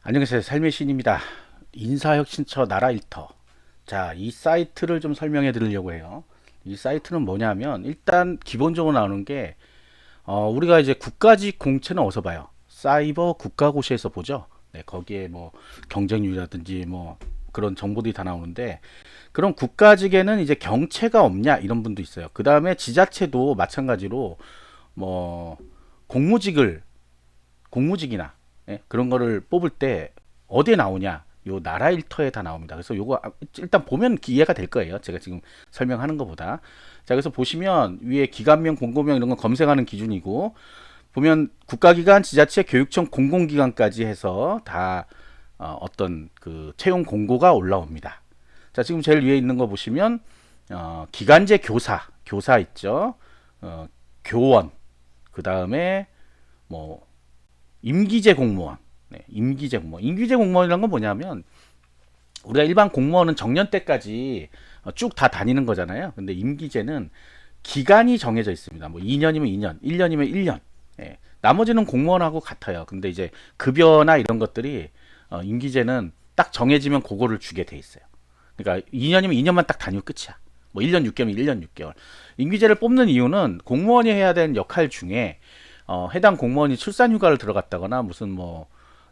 안녕하세요. 삶의 신입니다. 인사혁신처 나라일터. 자, 이 사이트를 좀 설명해 드리려고 해요. 이 사이트는 뭐냐면, 일단 기본적으로 나오는 게, 우리가 이제 국가직 공채는 어디서 봐요? 사이버 국가고시에서 보죠. 네, 거기에 뭐 경쟁률이라든지 뭐 그런 정보들이 다 나오는데, 그런 국가직에는 이제 경채가 없냐? 이런 분도 있어요. 그 다음에 지자체도 마찬가지로 뭐 공무직이나 그런 거를 뽑을 때 어디에 나오냐? 요 나라 일터에 다 나옵니다. 그래서 요거 일단 보면 이해가 될 거예요. 제가 지금 설명하는 것보다. 자, 그래서 보시면 위에 기관명, 공고명 이런 거 검색하는 기준이고 보면 국가기관, 지자체, 교육청, 공공기관까지 해서 다 어떤 그 채용 공고가 올라옵니다. 자, 지금 제일 위에 있는 거 보시면 기간제 교사 있죠. 어, 교원, 그 다음에 뭐 임기제 공무원. 네, 임기제 공무원. 임기제 공무원이란 건 뭐냐면 우리가 일반 공무원은 정년 때까지 쭉 다 다니는 거잖아요. 근데 임기제는 기간이 정해져 있습니다. 뭐 2년이면 2년, 1년이면 1년. 예, 나머지는 공무원하고 같아요. 근데 이제 급여나 이런 것들이 임기제는 딱 정해지면 그거를 주게 돼 있어요. 그러니까 2년이면 2년만 딱 다니고 끝이야. 뭐 1년 6개월이면 1년 6개월. 임기제를 뽑는 이유는 공무원이 해야 되는 역할 중에 해당 공무원이 출산휴가를 들어갔다거나 무슨 뭐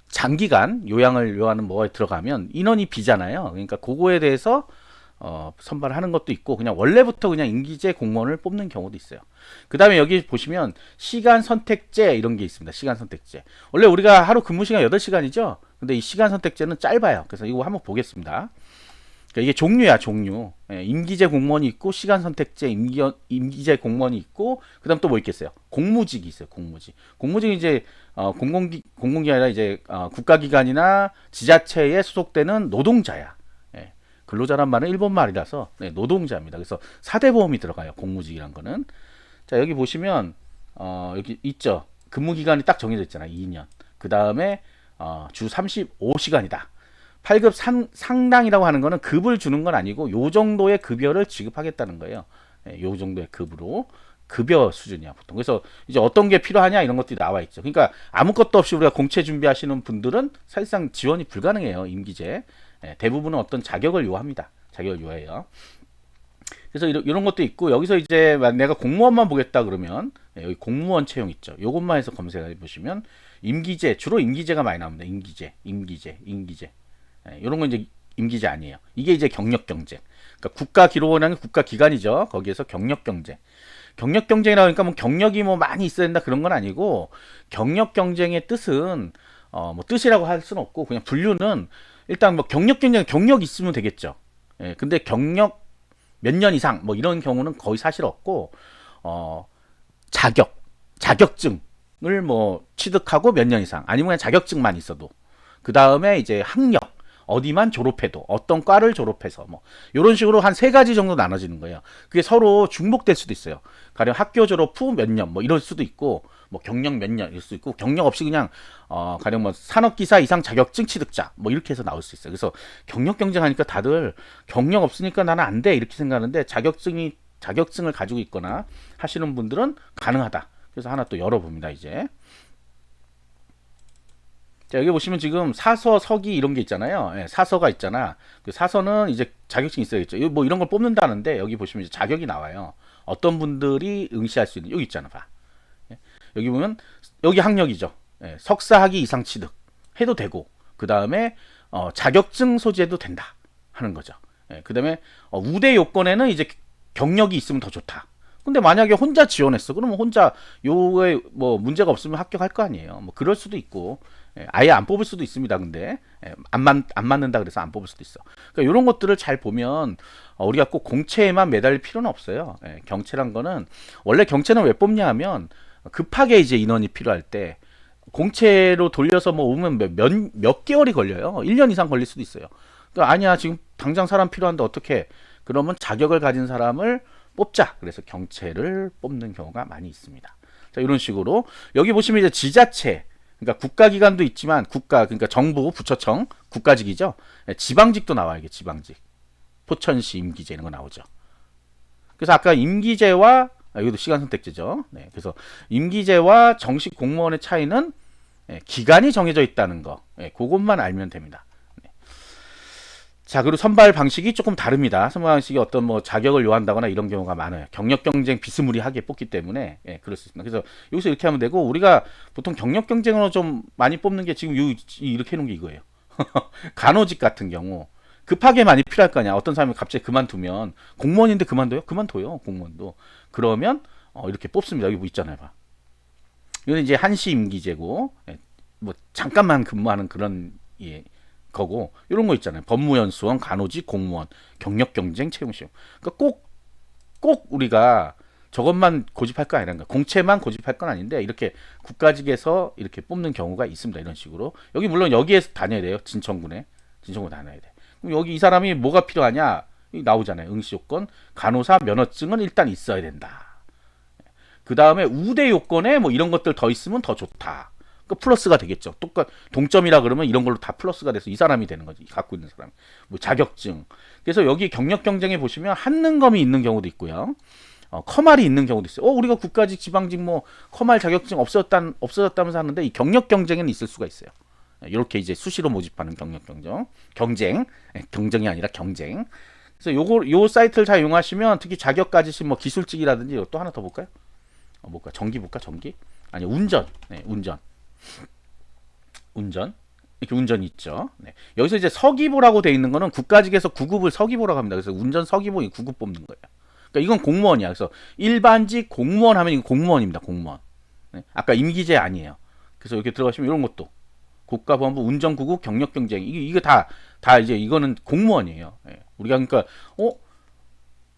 장기간 요양을 요하는 뭐가 들어가면 인원이 비잖아요. 그러니까 그거에 대해서 선발하는 것도 있고 그냥 원래부터 그냥 임기제 공무원을 뽑는 경우도 있어요. 그 다음에 여기 보시면 시간 선택제 이런 게 있습니다. 시간 선택제. 원래 우리가 하루 근무 시간 8시간이죠. 근데 이 시간 선택제는 짧아요. 그래서 이거 한번 보겠습니다. 그러니까 이게 종류야, 종류. 예, 임기제 공무원이 있고 시간 선택제 임기제 공무원이 있고 그다음 또 뭐 있겠어요? 공무직이 있어요. 공무직. 공무직은 이제 공공기 아니라 이제 국가기관이나 지자체에 소속되는 노동자야. 예, 근로자란 말은 일본 말이라서 네, 노동자입니다. 그래서 사대보험이 들어가요. 공무직이란 거는. 자, 여기 보시면 여기 있죠. 근무 기간이 딱 정해져 있잖아요. 2년. 그 다음에 주 35시간이다. 8급 상당이라고 하는 거는 급을 주는 건 아니고 요 정도의 급여를 지급하겠다는 거예요. 예, 요 정도의 급으로 급여 수준이야 보통. 그래서 이제 어떤 게 필요하냐 이런 것들이 나와 있죠. 그러니까 아무것도 없이 우리가 공채 준비하시는 분들은 사실상 지원이 불가능해요. 임기제. 예, 대부분은 어떤 자격을 요합니다. 자격을 요해요. 그래서 이런 것도 있고 여기서 이제 내가 공무원만 보겠다 그러면 여기 공무원 채용 있죠. 요것만 해서 검색해 보시면 임기제 주로 임기제가 많이 나옵니다. 임기제. 이런 건 이제 임기제 아니에요. 이게 이제 경력 경쟁. 그러니까 국가기록원이라는 국가기관이죠. 거기에서 경력 경쟁. 경력 경쟁이라고 하니까 뭐 경력이 뭐 많이 있어야 된다 그런 건 아니고 경력 경쟁의 뜻은 뭐 뜻이라고 할 수는 없고 그냥 분류는 일단 뭐 경력 경쟁 경력 있으면 되겠죠. 예, 근데 경력 몇 년 이상 뭐 이런 경우는 거의 사실 없고 어 자격증을 뭐 취득하고 몇 년 이상 아니면 그냥 자격증만 있어도 그 다음에 이제 학력 어디만 졸업해도 어떤 과를 졸업해서 뭐 이런 식으로 한 세 가지 정도 나눠지는 거예요. 그게 서로 중복될 수도 있어요. 가령 학교 졸업 후 몇 년 뭐 이럴 수도 있고 뭐 경력 몇 년 이럴 수도 있고 경력 없이 그냥 가령 뭐 산업기사 이상 자격증 취득자 뭐 이렇게 해서 나올 수 있어요. 그래서 경력 경쟁하니까 다들 경력 없으니까 나는 안 돼 이렇게 생각하는데 자격증을 가지고 있거나 하시는 분들은 가능하다. 그래서 하나 또 열어봅니다 이제. 자, 여기 보시면 지금 사서, 서기 이런 게 있잖아요. 예, 사서가 있잖아. 그 사서는 이제 자격증이 있어야겠죠. 뭐 이런 걸 뽑는다는데 여기 보시면 이제 자격이 나와요. 어떤 분들이 응시할 수 있는 여기 있잖아, 봐. 예, 여기 보면 여기 학력이죠. 예, 석사학위 이상 취득 해도 되고 그 다음에 자격증 소지해도 된다 하는 거죠. 예, 그 다음에 우대 요건에는 이제 경력이 있으면 더 좋다. 근데 만약에 혼자 지원했어. 그러면 혼자 요에 뭐 문제가 없으면 합격할 거 아니에요. 뭐 그럴 수도 있고 아예 안 뽑을 수도 있습니다. 근데 안 맞는다 그래서 안 뽑을 수도 있어. 그러니까 이런 것들을 잘 보면 우리가 꼭 공채에만 매달릴 필요는 없어요. 경채란 거는 원래 경채는 왜 뽑냐 하면 급하게 이제 인원이 필요할 때 공채로 돌려서 뭐 오면 몇 개월이 걸려요. 1년 이상 걸릴 수도 있어요. 그러니까 아니야 지금 당장 사람 필요한데 어떻게? 그러면 자격을 가진 사람을 뽑자. 그래서 경채를 뽑는 경우가 많이 있습니다. 자, 이런 식으로 여기 보시면 이제 지자체 그러니까 국가기관도 있지만 그러니까 정부 부처청 국가직이죠. 지방직도 나와요. 이게 지방직. 포천시 임기제 이런 거 나오죠. 그래서 아까 임기제와 여기도 시간 선택제죠. 네, 그래서 임기제와 정식 공무원의 차이는 기간이 정해져 있다는 거, 그것만 알면 됩니다. 자, 그리고 선발 방식이 조금 다릅니다. 선발 방식이 어떤 뭐 자격을 요한다거나 이런 경우가 많아요. 경력 경쟁 비스무리하게 뽑기 때문에 그럴 수 있습니다. 그래서 여기서 이렇게 하면 되고, 우리가 보통 경력 경쟁으로 좀 많이 뽑는 게 지금 이렇게 해놓은 게 이거예요. 간호직 같은 경우 급하게 많이 필요할 거 아니야. 어떤 사람이 갑자기 그만두면, 공무원인데 그만둬요? 그만둬요, 공무원도. 그러면 이렇게 뽑습니다. 여기 뭐 있잖아요, 봐. 이건 이제 한시 임기제고, 뭐 잠깐만 근무하는 그런 거고, 이런 거 있잖아요. 법무연 수원, 간호직, 공무원, 경력 경쟁, 채용 시험. 그러니까 꼭 우리가 저것만 고집할 거 아니란가. 공채만 고집할 건 아닌데, 이렇게 국가직에서 이렇게 뽑는 경우가 있습니다. 이런 식으로. 여기 물론 여기에서 다녀야 돼요. 진천군 다녀야 돼. 그럼 여기 이 사람이 뭐가 필요하냐? 나오잖아요. 응시 요건, 간호사 면허증은 일단 있어야 된다. 그 다음에 우대 요건에 뭐 이런 것들 더 있으면 더 좋다. 그 플러스가 되겠죠. 동점이라 그러면 이런 걸로 다 플러스가 돼서 이 사람이 되는 거지. 갖고 있는 사람. 뭐 자격증. 그래서 여기 경력 경쟁에 보시면 한능검이 있는 경우도 있고요. 커말이 있는 경우도 있어요. 우리가 국가직, 지방직 뭐 커말 자격증 없어졌다면서 하는데, 이 경력 경쟁에는 있을 수가 있어요. 이렇게 이제 수시로 모집하는 경력 경쟁이 아니라 경쟁. 그래서 요 사이트를 잘 이용하시면, 특히 자격 가지신 뭐 기술직이라든지, 또 하나 더 볼까요? 볼까? 전기 볼까? 전기? 아니, 운전. 운전. 이렇게 운전이 있죠. 여기서 이제 서기보라고 돼 있는 거는 국가직에서 9급을 서기보라고 합니다. 그래서 운전 서기보 9급 뽑는 거예요. 그러니까 이건 공무원이야. 그래서 일반직 공무원 하면 이건 공무원입니다. 공무원. 아까 임기제 아니에요. 그래서 이렇게 들어가시면 이런 것도 국가보안부 운전 9급 경력 경쟁, 이게 다 이제 이거는 공무원이에요. 우리가 그러니까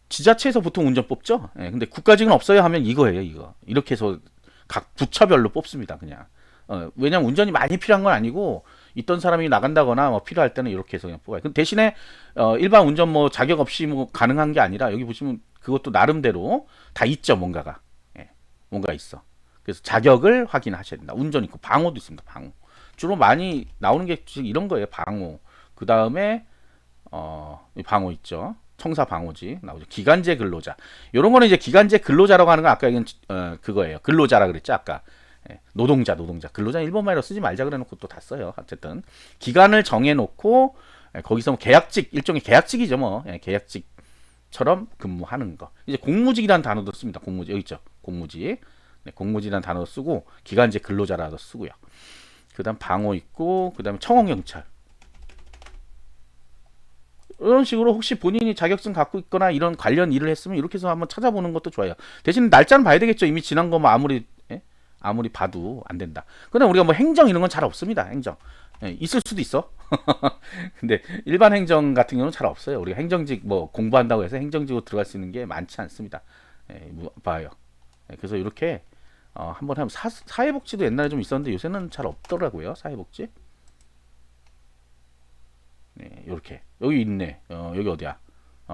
지자체에서 보통 운전 뽑죠. 근데 국가직은 없어요 하면 이거예요. 이렇게 해서 각 부처별로 뽑습니다. 그냥. 왜냐면 운전이 많이 필요한 건 아니고, 있던 사람이 나간다거나 뭐 필요할 때는 이렇게 해서 그냥 뽑아요. 근데 대신에 일반 운전 뭐 자격 없이 뭐 가능한 게 아니라, 여기 보시면 그것도 나름대로 다 있죠. 뭔가 있어. 그래서 자격을 확인하셔야 된다. 운전 있고, 방호도 있습니다. 방호. 주로 많이 나오는 게 이런 거예요. 방호. 그 다음에 방호 있죠. 청사 방호지 나오죠. 기간제 근로자. 요런 거는 이제 기간제 근로자라고 하는 건 아까 이건 그거예요. 근로자라 그랬죠. 아까. 노동자. 근로자 일본말로 쓰지 말자 그래놓고 또 다 써요. 어쨌든 기간을 정해놓고 거기서 뭐 계약직, 일종의 계약직이죠. 뭐 계약직처럼 근무하는 거. 이제 공무직이라는 단어도 씁니다. 공무직 여기 있죠. 공무직. 공무직이라는 단어도 쓰고, 기간제 근로자라도 쓰고요. 그다음 방호 있고, 그다음에 청원경찰. 이런 식으로 혹시 본인이 자격증 갖고 있거나 이런 관련 일을 했으면 이렇게 해서 한번 찾아보는 것도 좋아요. 대신 날짜는 봐야 되겠죠. 이미 지난 거 뭐 아무리 봐도 안 된다. 그다음 우리가 뭐 행정 이런 건 잘 없습니다. 행정. 있을 수도 있어. 근데 일반 행정 같은 경우는 잘 없어요. 우리가 행정직 뭐 공부한다고 해서 행정직으로 들어갈 수 있는 게 많지 않습니다. 봐요. 그래서 이렇게 한번 하면 사회복지도 옛날에 좀 있었는데 요새는 잘 없더라고요. 사회복지. 이렇게 여기 있네. 여기 어디야?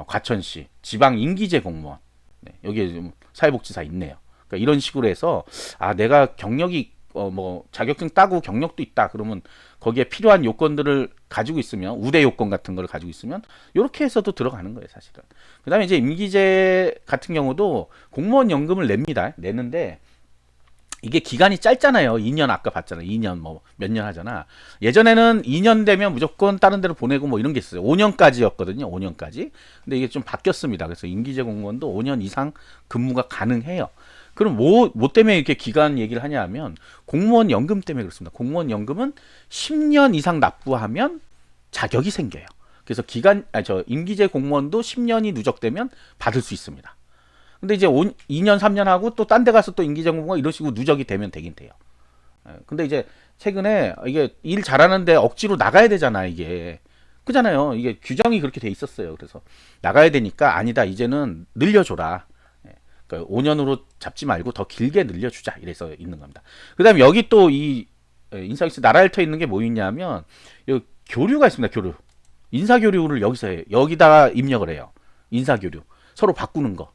과천시 지방 임기제 공무원. 여기에 좀 사회복지사 있네요. 그러니까 이런 식으로 해서 내가 경력이 뭐 자격증 따고 경력도 있다 그러면 거기에 필요한 요건들을 가지고 있으면, 우대 요건 같은 걸 가지고 있으면 이렇게 해서도 들어가는 거예요, 사실은. 그다음에 이제 임기제 같은 경우도 공무원 연금을 내는데 이게 기간이 짧잖아요. 2년 아까 봤잖아요. 2년 뭐 몇 년 하잖아. 예전에는 2년 되면 무조건 다른 데로 보내고 뭐 이런 게 있어요. 5년까지였거든요. 5년까지. 근데 이게 좀 바뀌었습니다. 그래서 임기제 공무원도 5년 이상 근무가 가능해요. 그럼 뭐 때문에 이렇게 기간 얘기를 하냐 하면, 공무원 연금 때문에 그렇습니다. 공무원 연금은 10년 이상 납부하면 자격이 생겨요. 그래서 임기제 공무원도 10년이 누적되면 받을 수 있습니다. 근데 이제 2년 3년 하고 또 딴 데 가서 또 임기제 공무원 이런 식으로 누적이 되면 되긴 돼요. 근데 이제 최근에 이게 일 잘하는데 억지로 나가야 되잖아. 이게 그잖아요. 이게 규정이 그렇게 돼 있었어요. 그래서 나가야 되니까, 아니다, 이제는 늘려줘라. 그러니까 5년으로 잡지 말고 더 길게 늘려주자, 이래서 있는 겁니다. 그 다음에 여기 또 이 인사기스 나라일터에 있는 게 뭐 있냐면, 여기 교류가 있습니다. 교류. 인사교류를 여기서 해요. 여기다가 입력을 해요. 인사교류. 서로 바꾸는 거.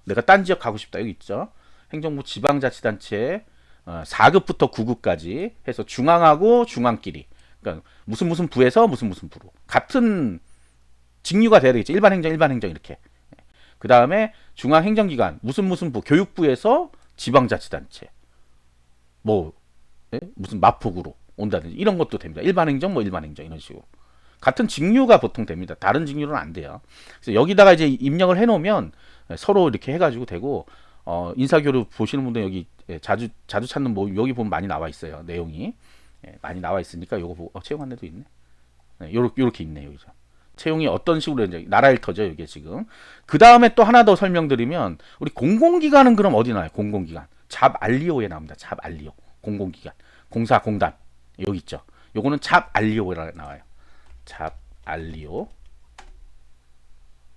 내가 딴 지역 가고 싶다. 여기 있죠. 행정부 지방자치단체 4급부터 9급까지 해서 중앙하고 중앙끼리. 그러니까 무슨 부에서 무슨 부로. 같은 직류가 돼야 되겠죠. 일반 행정 이렇게. 그 다음에 중앙행정기관 무슨 부, 교육부에서 지방자치단체. 뭐 예? 무슨 마포구로 온다든지 이런 것도 됩니다. 일반 행정 뭐 일반 행정 이런 식으로. 같은 직류가 보통 됩니다. 다른 직류는 안 돼요. 그래서 여기다가 이제 입력을 해놓으면 서로 이렇게 해가지고 되고 인사교류 보시는 분들 여기 자주 찾는 뭐 여기 보면 많이 나와 있어요. 내용이 많이 나와 있으니까 요거 보고 채용 안내도 있네. 요렇게 있네요. 여기서. 채용이 어떤 식으로 이제 나라일터죠. 이게 지금. 그 다음에 또 하나 더 설명드리면 우리 공공기관은 그럼 어디 나와요? 공공기관. 잡알리오에 나옵니다. 잡알리오. 공공기관. 공사 공단 여기 있죠. 요거는 잡알리오에 나와요. 잡알리오.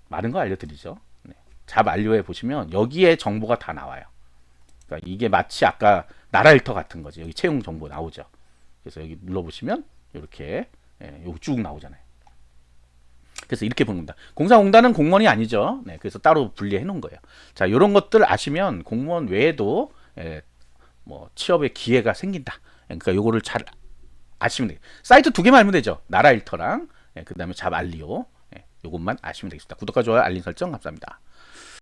많은 거 알려드리죠. 네. 잡알리오에 보시면 여기에 정보가 다 나와요. 그러니까 이게 마치 아까 나라일터 같은 거지. 여기 채용 정보 나오죠. 그래서 여기 눌러보시면 이렇게 여기 쭉 나오잖아요. 그래서 이렇게 보는 겁니다. 공사공단은 공무원이 아니죠. 네, 그래서 따로 분리해 놓은 거예요. 자, 이런 것들 아시면 공무원 외에도 뭐 취업의 기회가 생긴다. 그러니까 요거를 잘 아시면 돼요. 사이트 두 개만 알면 되죠. 나라일터랑 그 다음에 잡알리오 요것만 아시면 되겠습니다. 구독과 좋아요, 알림 설정 감사합니다.